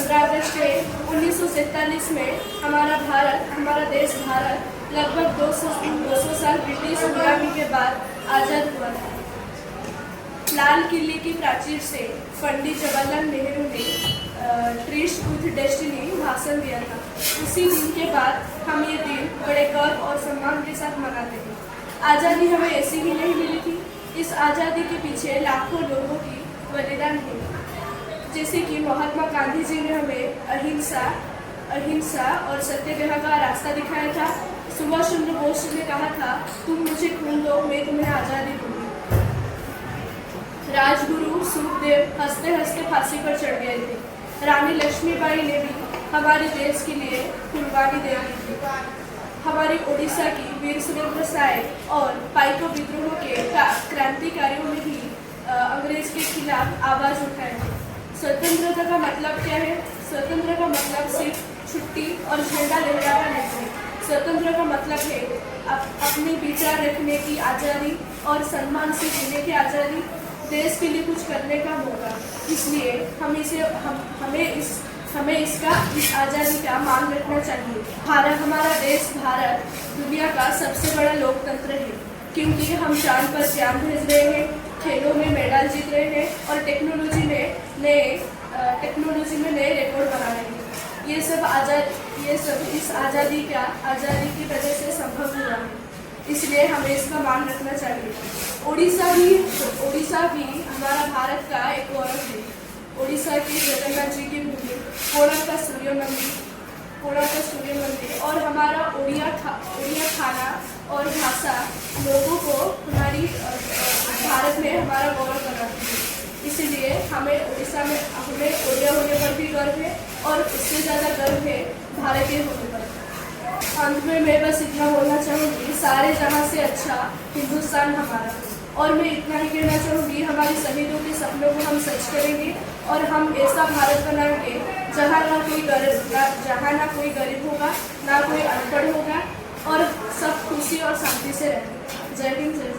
15 अगस्त 1947 में हमारा देश भारत लगभग 200 साल ब्रिटिश गुलामी के बाद आज़ाद हुआ था। लाल किले की प्राचीर से पंडित जवाहरलाल नेहरू ने ट्रीज विथ डेस्टिनी भाषण दिया था। उसी दिन के बाद हम ये दिन बड़े गर्व और सम्मान के साथ मनाते हैं। आज़ादी हमें ऐसी ही नहीं मिली थी। इस आज़ादी के पीछे लाखों लोगों की बलिदान है। जैसे कि महात्मा गांधी जी ने हमें अहिंसा और सत्याग्रह का रास्ता दिखाया था। सुभाष चंद्र बोस ने कहा था, तुम मुझे खून दो, मैं तुम्हें आज़ादी दूंगी। राजगुरु सुखदेव हंसते हंसते फांसी पर चढ़ गए थे। रानी लक्ष्मीबाई ने भी हमारे देश के लिए कुर्बानी दे दी थी। हमारी ओडिशा की वीर सुरेंद्र साय और पाइको विद्रोह के क्रांतिकारियों ने भी अंग्रेज के खिलाफ आवाज उठाई थी। स्वतंत्रता का मतलब क्या है? स्वतंत्र का मतलब सिर्फ छुट्टी और झंडा लहराना नहीं है। स्वतंत्र का मतलब है अपने विचार रखने की आज़ादी और सम्मान से जीने की आज़ादी, देश के लिए कुछ करने का मौका। इसलिए हमें इस आज़ादी का मान रखना चाहिए। हमारा देश भारत दुनिया का सबसे बड़ा लोकतंत्र है, क्योंकि हम चांद पर यान भेज रहे हैं, खेलों में मेडल जीत रहे हैं और टेक्नोलॉजी में नए रिकॉर्ड बना रहे हैं। ये सब इस आज़ादी की वजह से संभव हुआ है। इसलिए हमें इसका मान रखना चाहिए। ओडिशा भी हमारा भारत का एक गौरव है। ओडिशा की जगन्नाथ जी की भूमि, कोणार्क का सूर्य मंदिर और हमारा ओडिया खाना और भाषा लोगों को हमारी भारत में हमारा गौरव बनाती है। इसलिए हमें ओडिया होने पर भी गर्व है और इससे ज़्यादा गर्व है भारतीय होने पर। अंत में मैं बस इतना बोलना चाहूँगी, सारे जहाँ से अच्छा हिंदुस्तान हमारा। और मैं इतना ही कहना चाहूँगी, हमारे शहीदों के सपनों को हम सच करेंगे और हम ऐसा भारत बनाएंगे जहाँ ना कोई गरीब होगा, ना कोई अनपढ़ होगा और सब खुशी और शांति से रहेंगे। जय हिंद, जय।